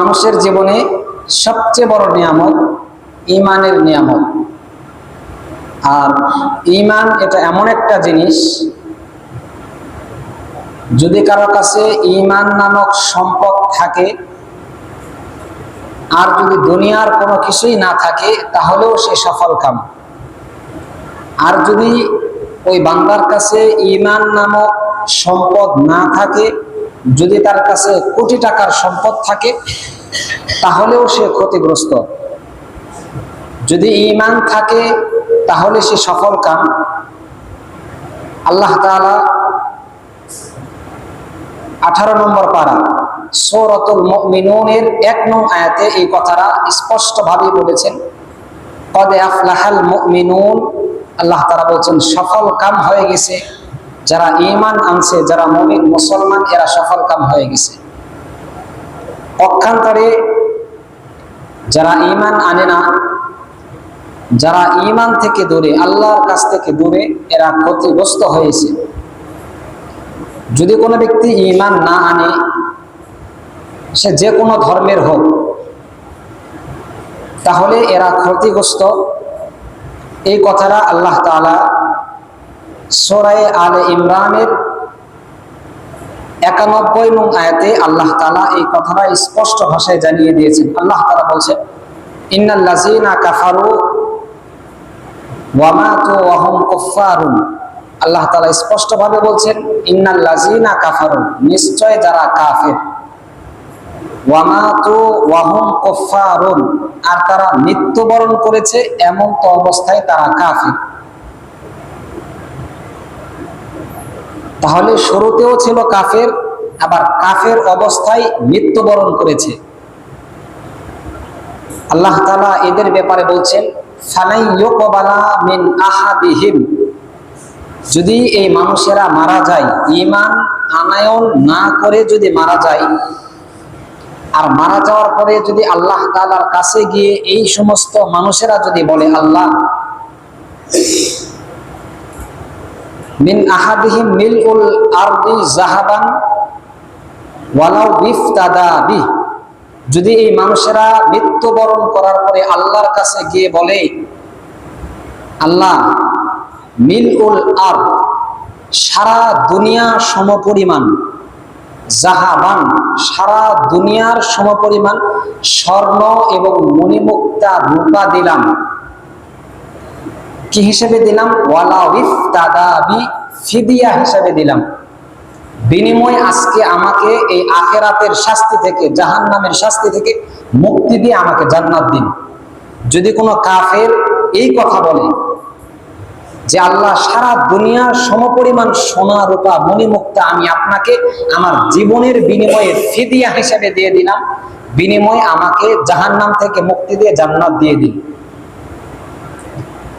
মানুষের জীবনে সবচেয়ে বড় নিয়ামত ঈমানের নিয়ামত। আর ঈমান এটা এমন একটা জিনিস, যদি কারো কাছে ঈমান নামক সম্পদ থাকে আর যদি দুনিয়ার কোনো কিছুই না থাকে তাহলেও সে সফল কাম। আর যদি ওই বান্দার কাছে ঈমান নামক সম্পদ না থাকে, যদি তার কাছে কোটি টাকার সম্পদ থাকে তাহলেও সে ক্ষতিগ্রস্ত। যদি ঈমান থাকে তাহলে সে সফল কাম। আল্লাহ তাআলা 18 নম্বর পারা সূরাতুল মুমিনুনের 1 নং আয়াতে এই কথাটা স্পষ্টভাবে বলেছেন, কদ আফলাহাল মুমিনুন। আল্লাহ তাআলা বলছেন সফল কাম হয়ে গেছে যারা ঈমান আনছে, যারা মুমিন মুসলমান, এরা সফল কাম হয়ে গেছে। পক্ষান্তরে যারা ঈমান আনে না, যারা ঈমান থেকে দূরে, আল্লাহর কাছ থেকে দূরে, এরা ক্ষতিগ্রস্ত হয়েছে। যদি কোনো ব্যক্তি ঈমান না আনে, সে যে কোনো ধর্মের হোক, তাহলে এরা ক্ষতিগ্রস্ত। এই কথাটা আল্লাহ তাআলা সূরা আলে ইমরানের 91 নং আয়াতে আল্লাহ তাআলা এই কথাটা স্পষ্ট ভাষায় জানিয়ে দিয়েছেন। আল্লাহ তাআলা বলছেন, ইন্নাল লাযিনা কাফারু ওয়া মাতু ওয়া হুম কুফফারুন। আল্লাহ তাআলা স্পষ্টভাবে বলছেন, ইন্নাল লাযিনা কাফারু, নিশ্চয় যারা কাফের, ওয়া মাতু ওয়া হুম কুফফারুন, আর তারা মৃত্যুবরণ করেছে এমন তো অবস্থায় তারা কাফের। তাহলে শুরুতেও ছিল কাফের, আবার কাফের অবস্থায় মৃত্যুবরণ করেছে। আল্লাহ তাআলা এদের ব্যাপারে বলছেন, ফালাই ইউকবালা মিন আহাদিহিম, যদি এই মানুষেরা মারা যায়, ঈমান আনায়ন না করে যদি মারা যায়, আর মারা যাওয়ার পরে যদি আল্লাহ তাআলার কাছে গিয়ে এই সমস্ত মানুষেরা যদি বলে, আল্লাহ মিন আহাদিহিম মিলউল আরদি যাহাবান ওয়ালাউ বিফতাদা বিহ, যদি এই মানুষেরা মৃত্যুবরণ করার পরে আল্লাহর কাছে গিয়ে বলে, আল্লাহ মিলউল আরদ, সারা দুনিয়া সমপরিমাণ, জাহাবান, সারা দুনিয়ার সমপরিমাণ স্বর্ণ এবং মণিমুক্তা রূপা দিলাম। কি হিসেবে দিলাম? ওয়ালা ইফতাদা বি, ফিদিয়া হিসেবে দিলাম। বিনিময় আজকে আমাকে এই আখিরাতের শাস্তি থেকে, জাহান্নামের শাস্তি থেকে মুক্তি দিয়ে আমাকে জান্নাত দিন। যদি কোনো কাফের এই কথা বলে যে আল্লাহ সারা দুনিয়ার সমপরিমাণ সোনা রূপা মণিমুক্তা আমি আপনাকে আমার জীবনের বিনিময়ে ফিদিয়া হিসেবে দিয়ে দিলাম, বিনিময়ে আমাকে জাহান্নাম থেকে মুক্তি দিয়ে জান্নাত দিয়ে দিন,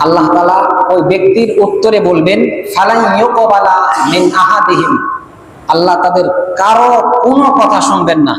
আল্লাহ তাআলা ওই ব্যক্তির উত্তরে বলবেন, ফালাই ইউকবালা মিন আহাদিহিম, আল্লাহ তাদের কারো কোনো কথা শুনবেন না।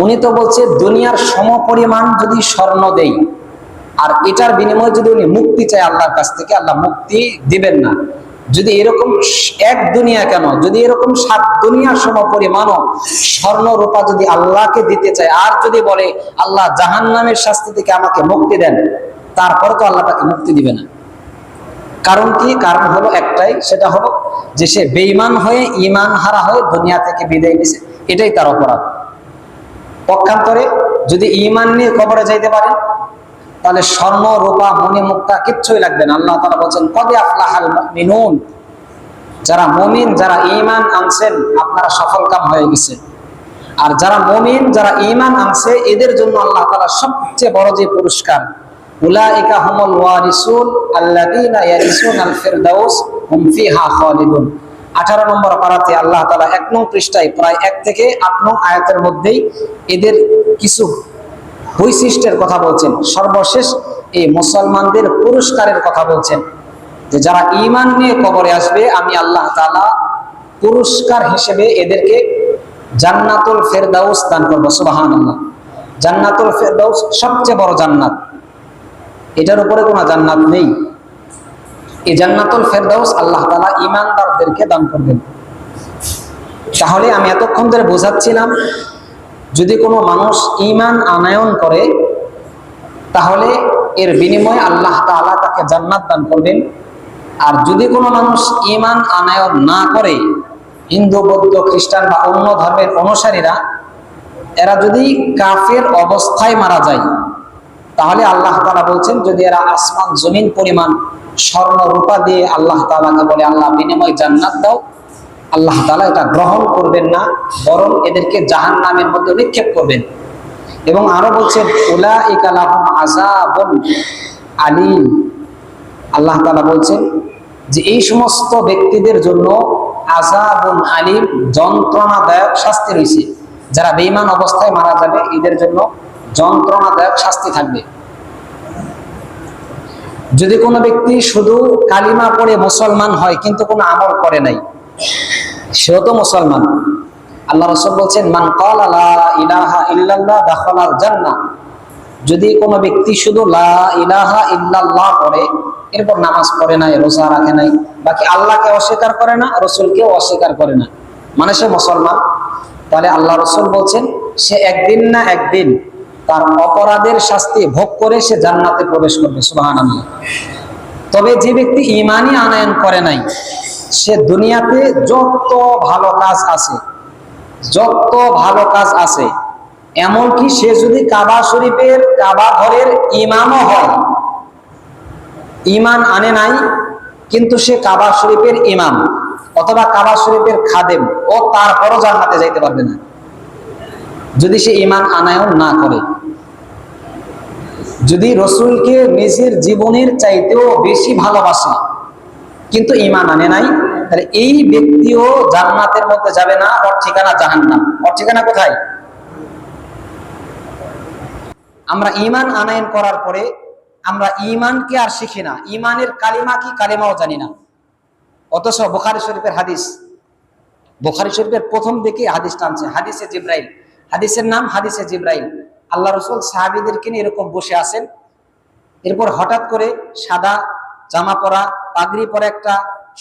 উনি তো বলছে দুনিয়ার সমপরিমাণ যদি স্বর্ণ দেই, আর এটার বিনিময়ে যদি উনি মুক্তি চায় আল্লাহর কাছ থেকে, আল্লাহ মুক্তি দিবেন না। যদি এরকম এক দুনিয়া কেন, যদি এরকম 7 দুনিয়ার সমপরিমাণও স্বর্ণ রূপা যদি আল্লাহকে দিতে চায়, আর যদি বলে আল্লাহ জাহান্নামের শাস্তি থেকে আমাকে মুক্তি দেন, তারপরে তো আল্লাহ তাকে মুক্তি দিবে না। কারণ কি? কারণ হলো একটাই, সেটা হলো যে সে বেঈমান হয়ে, ঈমান হারা হয়ে দুনিয়া থেকে বিদায় নিছে, এটাই তার অপরাধ। পক্ষান্তরে যদি ঈমান নিয়ে কবরে যাইতে পারে, তাহলে স্বর্ণ রূপা মণিমুক্তা কিচ্ছুই লাগবে না। আল্লাহ তাআলা বলেন, কদ আফলাহাল মুমিনুন, যারা মুমিন, যারা ঈমান আনছেন, আপনারা সফল কাম হয়ে গেছে। আর যারা মুমিন, যারা ঈমান আনছে, এদের জন্য আল্লাহ তাআলা সবচেয়ে বড় যে পুরস্কার, উলাইকা হুমুল ওয়ারিসুন আল্লাযীনা ইয়ারিসুনাল ফিরদাউস হুম ফিহা খালিদুন। 18 নম্বর পারাতে আল্লাহ তাআলা 1 নং পৃষ্ঠায় প্রায় 1 থেকে 8 নং আয়াতের মধ্যেই এদের কিছু বৈশিষ্ট্যের কথা বলছেন। সর্বশেষ এই মুসলমানদের পুরস্কারের কথা বলছেন, যে যারা ঈমান নিয়ে কবরে আসবে, আমি আল্লাহ তাআলা পুরস্কার হিসেবে এদেরকে জান্নাতুল ফেরদাউস দান করব। সুবহানাল্লাহ। জান্নাতুল ফেরদাউস সবচেয়ে বড় জান্নাত, এটার উপরে কোনো জান্নাত নেই। এই জান্নাতুল ফেরদাউস আল্লাহ তাআলা ঈমানদারদেরকে দান করবেন। তাহলে আমি এতক্ষণ ধরে বোঝাচ্ছিলাম যদি কোনো মানুষ ঈমান আনয়ন করে তাহলে এর বিনিময়ে আল্লাহ তাআলা তাকে জান্নাত দান করবেন। আর যদি কোনো মানুষ ঈমান আনয়ন না করে, হিন্দু, বৌদ্ধ, খ্রিস্টান বা অন্য ধর্মের অনুসারীরা, এরা যদি কাফের অবস্থায় মারা যায়, তাহলে আল্লাহ তাআলা বলছেন, যদি এরা আসমান জমিন পরিমাণ স্বর্ণ রূপা দিয়ে আল্লাহ তাআলাকে বলে, আল্লাহ বিনিময় জান্নাত দাও, আল্লাহ তাআলা এটা গ্রহণ করবেন না, বরং এদেরকে জাহান্নামের মধ্যে নিক্ষেপ করবেন। এবং আরো বলছেন, উলাইকা লাহুম আযাবুন আলীম। আল্লাহ তাআলা বলছেন যে এই সমস্ত ব্যক্তিদের জন্য আযাবুন আলীম, যন্ত্রণাদায়ক শাস্তি রয়েছে। যারা বেঈমান অবস্থায় মারা যাবে, এদের জন্য যন্ত্রণাদায়ক শাস্তি থাকবে। যদি কোনো ব্যক্তি শুধু কালিমা পড়ে মুসলমান হয় কিন্তু কোনো আমল করে নাই, সেও তো মুসলমান। আল্লাহ রাসূল বলছেন, মান ক্বালা লা ইলাহা ইল্লাল্লাহ দাখালাল জান্নাহ। যদি কোনো ব্যক্তি শুধু লা ইলাহা ইল্লাল্লাহ পড়ে, এরপর নামাজ পড়ে নাই, রোজা রাখে নাই, বাকি আল্লাহকে অস্বীকার করে না, রাসূলকেও অস্বীকার করে না, মানে সে মুসলমান, তাহলে আল্লাহ রাসূল বলছেন সে একদিন না একদিন তার অপরাধের শাস্তি ভোগ করে সে জান্নাতে প্রবেশ করবে। সুবহানাল্লাহ। তবে যে ব্যক্তি ঈমানই আনয়ন করে নাই, সে দুনিয়াতে যত ভালো কাজ আছে, যত ভালো কাজ আছে, এমনকি সে যদি কাবা শরীফের, কাবা ঘরের ইমামও হয়, ঈমান আনে নাই কিন্তু সে কাবা শরীফের ইমাম অথবা কাবা শরীফের খাদেম, ও তারপরও জান্নাতে যাইতে পারবে না যদি সে ঈমান আনয়ন না করে। যদি রাসূলকে নিজের জীবনের চাইতেও বেশি ভালোবাসে কিন্তু ঈমান আনে নাই, তাহলে এই ব্যক্তিও জান্নাতের মধ্যে যাবে না, ওর ঠিকানা জাহান্নাম। ওর ঠিকানা কোথায়? আমরা ঈমান আনয়ন করার পরে আমরা ঈমানকে আর শিখি না, ঈমানের কালিমা কি, কালিমাও জানি না। অথচ বুখারী শরীফের হাদিস, বুখারী শরীফের প্রথম দিকে হাদিস টানছে, হাদিসে জিবরাইল, হাদিসের নাম হাদিসে জিবরাইল। আল্লাহ রাসূল সাহাবীদেরকে নিয়ে এরকম বসে আছেন, এরপর হঠাৎ করে সাদা জামা পরা, পাগড়ি পরা একটা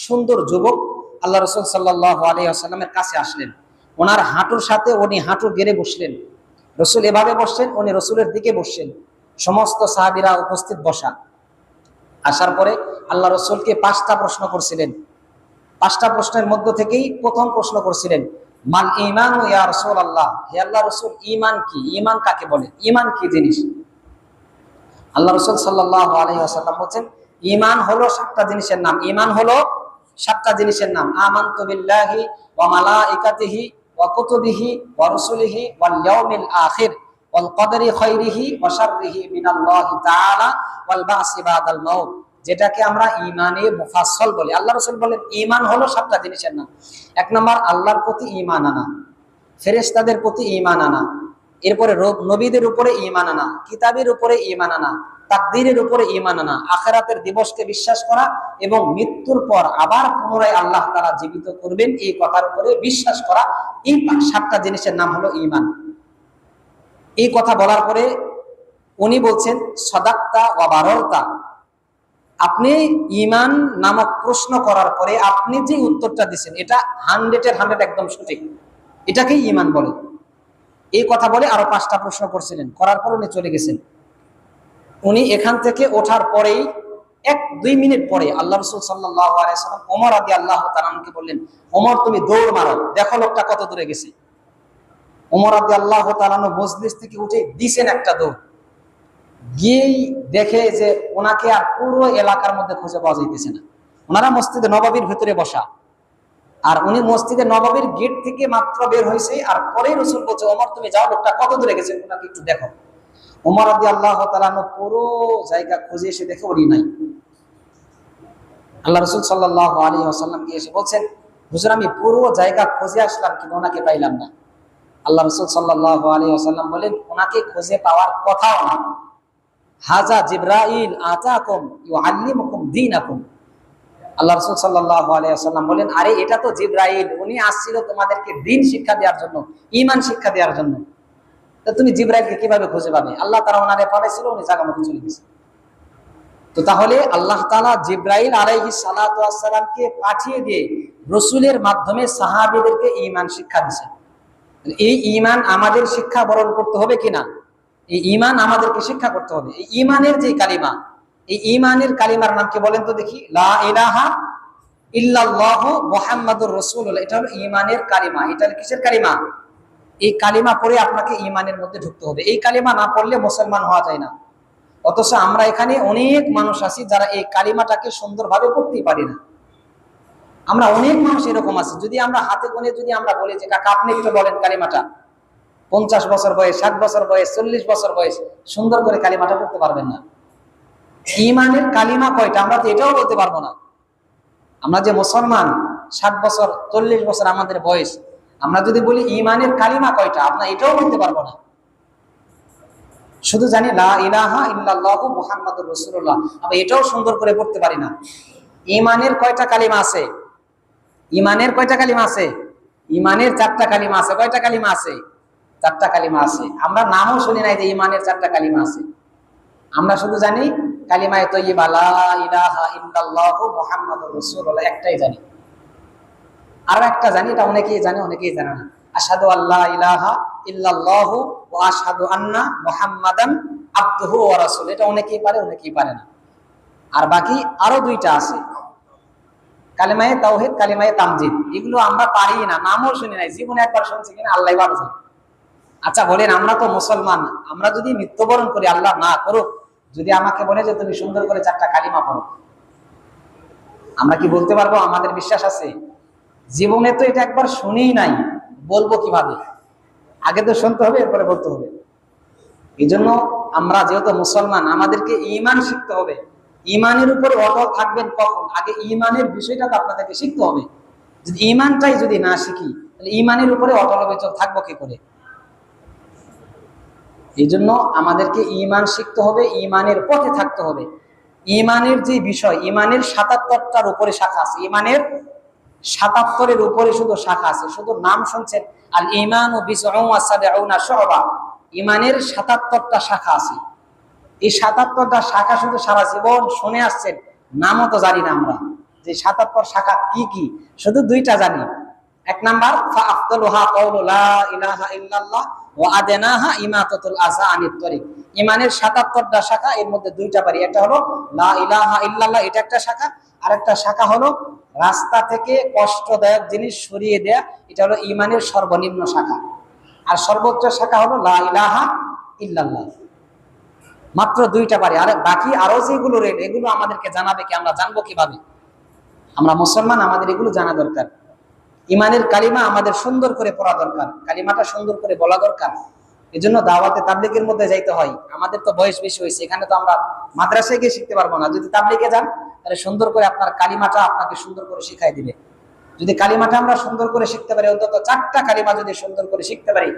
সুন্দর যুবক আল্লাহ রাসূল সাল্লাল্লাহু আলাইহি ওয়াসাল্লামের কাছে আসলেন। ওনার হাঁটুর সাথে উনি হাঁটু গেড়ে বসলেন। রাসূল এভাবে বসছেন, উনি রাসূলের দিকে বসছেন, সমস্ত সাহাবীরা উপস্থিত বসা। আসার পরে আল্লাহ রাসূলকে 5টা প্রশ্ন করছিলেন। 5টা প্রশ্নের মধ্য থেকেই প্রথম প্রশ্ন করছিলেন, মাল ঈমান ইয়া রাসূলুল্লাহ, হে আল্লাহর রাসূল ঈমান কি, ঈমান কাকে বলে, ঈমান কি জিনিস? আল্লাহ রাসূল সাল্লাল্লাহু আলাইহি ওয়াসাল্লাম বলেন, ঈমান হলো 7টা জিনিসের নাম। ঈমান হলো 7টা জিনিসের নাম। আমানতু বিল্লাহি ওয়া মালাইকাতিহি ওয়া কুতুবিহি ওয়া রাসূলিহি ওয়াল ইয়াউমিল আখির ওয়াল কদরি খাইরিহি ওয়া শাররিহি মিনাল্লাহি তাআলা ওয়াল বাসি বাদাল মাউত, যেটাকে আমরা ঈমানে মুফাসসাল বলি। আল্লাহ রাসূল বলেন ঈমান হলো 7টা জিনিসের নাম। 1 নম্বর আল্লাহর প্রতি ঈমান আনা, ফেরেশতাদের প্রতি ঈমান আনা, এরপরে নবীদের উপরে ঈমান আনা, কিতাবের উপরে ঈমান আনা, তাকদীরের উপরে ঈমান আনা, আখিরাতের দিবসকে বিশ্বাস করা এবং মৃত্যুর পর আবার পুনরায় আল্লাহ তাআলা জীবিত করবেন এই কথার উপরে বিশ্বাস করা। এই 7টা জিনিসের নাম হলো ঈমান। এই কথা বলার পরে উনি বলছেন, সাদাক্তা ওয়া বারারতা, আপনি ঈমান নামক প্রশ্ন করার পরে আপনি যে উত্তরটা দিয়েছেন এটা 100-এর 100 একদম সঠিক, এটাকেই ঈমান বলে। এই কথা বলে আরো 5টা প্রশ্ন করছিলেন, করার পর উনি চলে গেছেন। উনি এখান থেকে ওঠার পরেই 1-2 মিনিট পরে আল্লাহ রাসূল সাল্লাল্লাহু আলাইহি ওয়াসাল্লাম ওমর রাদিয়াল্লাহু তাআলা আনহুকে বললেন, ওমর তুমি দৌড় মারো, দেখো লোকটা কত দূরে গেছে। ওমর রাদিয়াল্লাহু তাআলা মজলিস থেকে উঠে দিয়েছেন একটা দৌড়, গিয়েই দেখে যে ওনাকে আর পুরো এলাকার মধ্যে খুঁজে পাওয়া যাইতেছে না। ওনারা মসজিদে নববীর ভিতরে বসা, আর উনি মসজিদে নববীর গেট থেকে মাত্র বের হয়েছে, আর পরেই রাসূল বলছে, ওমর তুমি যাও, লোকটা কত দূরে গেছে ওনাকে একটু দেখো। ওমর রাদিয়াল্লাহু তাআলা পুরো জায়গা খুঁজে এসে দেখে উনি নাই। আল্লাহ রাসূল সাল্লাল্লাহু আলাইহি ওয়াসাল্লাম এসে বলছেন, হুজুর আমি পুরো জায়গা খুঁজে আসলাম কিন্তু ওনাকে পাইলাম না। আল্লাহ রাসূল সাল্লাল্লাহু আলাইহি ওয়াসাল্লাম বলেন, ওনাকে খুঁজে পাওয়ার কথাও না। হাজা জিবরাইল আতাকুম ইউআল্লিমুকুম দীনাকুম। আল্লাহ রাসূল সাল্লাল্লাহু আলাইহি ওয়াসাল্লাম বলেন, আরে এটা তো জিবরাইল, উনি আসছিল তোমাদেরকে দ্বীন শিক্ষা দেওয়ার জন্য, ঈমান শিক্ষা দেওয়ার জন্য। তো তুমি জিবরাইলকে কিভাবে খুঁজে পাবে? আল্লাহ তাআলা ওনারে পাঠাইছিল, উনি জায়গা মতো চলে গেছে। তো তাহলে আল্লাহ তাআলা জিবরাইল আলাইহিস সালাতু ওয়াস সালামকে পাঠিয়ে দিয়ে রাসূলের মাধ্যমে সাহাবীদেরকে ঈমান শিক্ষা দিয়েছেন। এই ঈমান আমাদের শিক্ষা বরণ করতে হবে কিনা? এই ঈমান আমাদেরকে শিক্ষা করতে হবে। এই ঈমানের যে কালিমা, এই ঈমানের কালিমার নাম কি বলেন তো দেখি? লা ইলাহা ইল্লাল্লাহু মুহাম্মাদুর রাসূলুল্লাহ। এটা হলো ঈমানের কালিমা। এটা কিসের কালিমা? এই কালিমা পড়ে আপনাকে ঈমানের মধ্যে ঢুকতে হবে। এই কালিমা না পড়লে মুসলমান হওয়া যায় না। অথচ আমরা এখানে অনেক মানুষ আছি যারা এই কালিমাটাকে সুন্দরভাবে পড়তেই পারি না। আমরা অনেক মানুষ এরকম আছে, যদি আমরা হাতে গুনে যদি আমরা বলি যে কাকা আপনি একটু বলেন কালিমাটা, 50 বছর বয়স, 60 বছর বয়স, 40 বছর বয়স, সুন্দর করে কালিমাটা পড়তে পারবেন না। ঈমানের কালিমা কয়টা আমরা তো এটাও বলতে পারবো না। আমরা যে মুসলমান, 60 বছর 40 বছর আমাদের বয়স, আমরা যদি বলি ঈমানের কালিমা কয়টা, আমরা এটাও বলতে পারবো না। শুধু জানি লা ইলাহা ইল্লাল্লাহু মুহাম্মাদুর রাসূলুল্লাহ, আমরা এটাও সুন্দর করে পড়তে পারি না। ঈমানের কয়টা কালিমা আছে? ঈমানের কয়টা কালিমা আছে? ঈমানের 4টা কালিমা আছে। কয়টা কালিমা আছে? 4টা কালিমা আছে। আমরা নামও শুনি নাই যে ঈমানের 4টা কালিমা আছে। আমরা শুধু জানি কালিমায়ে তাইয়্যিবা লা ইলাহা ইল্লাল্লাহু মুহাম্মাদুর রাসূলুল্লাহ, একটাই জানি। আর একটা জানি, এটা অনেকেই জানে, অনেকেই জানে না। আশহাদু আল্লা ইলাহা ইল্লাল্লাহু ওয়া আশহাদু আন্না মুহাম্মাদান আবদুহু ওয়া রাসূলুহু, এটা অনেকেই পারে, অনেকেই পারে না। আর বাকি আরো 2টা আছে, কালিমায়ে তাওহীদ, কালিমায়ে তামজিদ। এগুলো আমরা পারি না, নামও শুনি নাই, জীবনে একবার শুনছি কিনা আল্লাহই ভালো জানে। আচ্ছা বলেন, আমরা তো মুসলমান, আমরা যদি মৃত্যুবরণ করি, আল্লাহ না করুক, যদি আমাকে বলে যে তুমি সুন্দর করে 4টা কালিমা পড়ো, আমরা কি বলতে পারবো? আমাদের বিশ্বাস আছে? জীবনে তো এটা একবার শুনিই নাই, বলবো কিভাবে? আগে তো শুনতে হবে, এরপরে বলতে হবে। এই জন্য আমরা যেহেতু মুসলমান, আমাদেরকে ঈমান শিখতে হবে। ঈমানের উপরে অটল থাকবেন কখন? আগে ঈমানের বিষয়টা তো আপনাদেরকে শিখতে হবে। যদি ঈমানটাই যদি না শিখি, তাহলে ঈমানের উপরে অটল অবিচল থাকবো কি করে? এই জন্য আমাদেরকে ঈমান শিখতে হবে, ঈমানের পথে থাকতে হবে। ঈমানের যে বিষয়, ঈমানের 77টার উপরে শাখা আছে। ঈমানের 77-এর উপরে শুধু শাখা আছে, শুধু নাম শুনছেন আল ঈমানু বিসউন ওয়া সাবউনা শুবা। ঈমানের 77টা শাখা আছে। এই 77টা শাখা শুধু সারা জীবন শুনে আসছেন, নামও তো জানি না আমরা যে 77 শাখা কি কি। শুধু 2টা জানি। 1 নাম্বার ফাআফদালুহা কাউলু লা ইলাহা ইল্লাল্লাহ ওয়া আদনাহা ইমাতাতুল আযা আনিত তরিক। ঈমানের 77টা শাখা, এর মধ্যে 2টা পারি। একটা হলো লা ইলাহা ইল্লাল্লাহ, এটা একটা শাখা। আর একটা শাখা হলো রাস্তা থেকে কষ্টদায়ক জিনিস সরিয়ে দেয়া, এটা হলো ঈমানের সর্বনিম্ন শাখা। আর সর্বোচ্চ শাখা হলো লা ইলাহা ইল্লাল্লাহ। মাত্র 2টা পারি। আর বাকি আরো যেগুলো রয়েছে, এগুলো আমাদেরকে জানাবে কি? আমরা জানবো কিভাবে? আমরা মুসলমান, আমাদের এগুলো জানা দরকার। ঈমানের কালিমা আমাদের সুন্দর করে পড়া দরকার, কালিমাটা সুন্দর করে বলা দরকার। এই জন্য দাওয়াতে তাবলীগের মধ্যে যাইতে হয়। আমাদের তো বয়স বেশি হয়েছে, এখানে তো আমরা মাদ্রাসায় গিয়ে শিখতে পারবো না। যদি তাবলীগে যান, তাহলে সুন্দর করে আপনার কালিমাটা আপনাকে সুন্দর করে শিখাই দিবে। যদি কালিমাটা আমরা সুন্দর করে শিখতে পারি, অন্তত 4টা কালিমা যদি সুন্দর করে শিখতে পারি,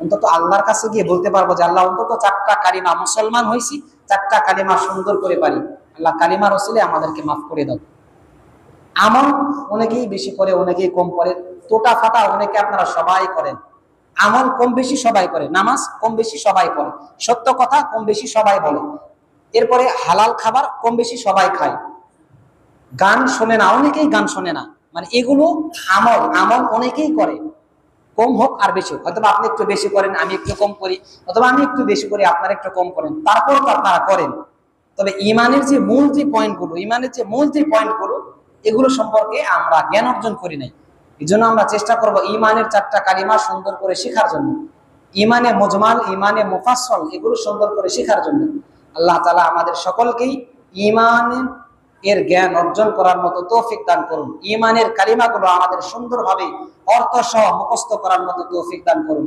অন্তত আল্লাহর কাছে গিয়ে বলতে পারবো যে আল্লাহ, অন্তত 4টা কালিমা, মুসলমান হয়েছি, 4টা কালিমা সুন্দর করে পারি। আল্লাহ কালিমার ওসিলে আমাদেরকে মাফ করে দাও। আমল অনেকেই বেশি করে, অনেকেই কম করে। তোটা ফাটা অনেকে আপনারা সবাই করেন। আমল কম বেশি সবাই করে, নামাজ কম বেশি সবাই করে, সত্য কথা কম বেশি সবাই বলে, এরপরে হালাল খাবার কম বেশি সবাই খায়। গান শোনে না, অনেকেই গান শোনে না। মানে এগুলো আমল, আমল অনেকেই করে, কম হোক আর বেশি হোক। হয়তো আপনি একটু বেশি করেন, আমি একটু কম করি, অথবা আমি একটু বেশি করি, আপনারা একটু কম করেন, তারপরও তো আপনারা করেন। তবে ঈমানের যে মূল যে পয়েন্টগুলো, ঈমানের যে মূল যে পয়েন্টগুলো, এগুলো সম্পর্কে আমরা জ্ঞান অর্জন করি নাই। এই জন্য আমরা চেষ্টা করব ঈমানের 4টা কালিমা সুন্দর করে শেখার জন্য, ঈমানে মুজমাল, ঈমানে মুফাসসল, এগুলো সুন্দর করে শেখার জন্য। আল্লাহ তাআলা আমাদের সকলকেই ঈমানের এর জ্ঞান অর্জন করার মতো তৌফিক দান করুন। ঈমানের কালিমাগুলো আমাদের সুন্দরভাবে অর্থ সহ মুখস্থ করার মতো তৌফিক দান করুন।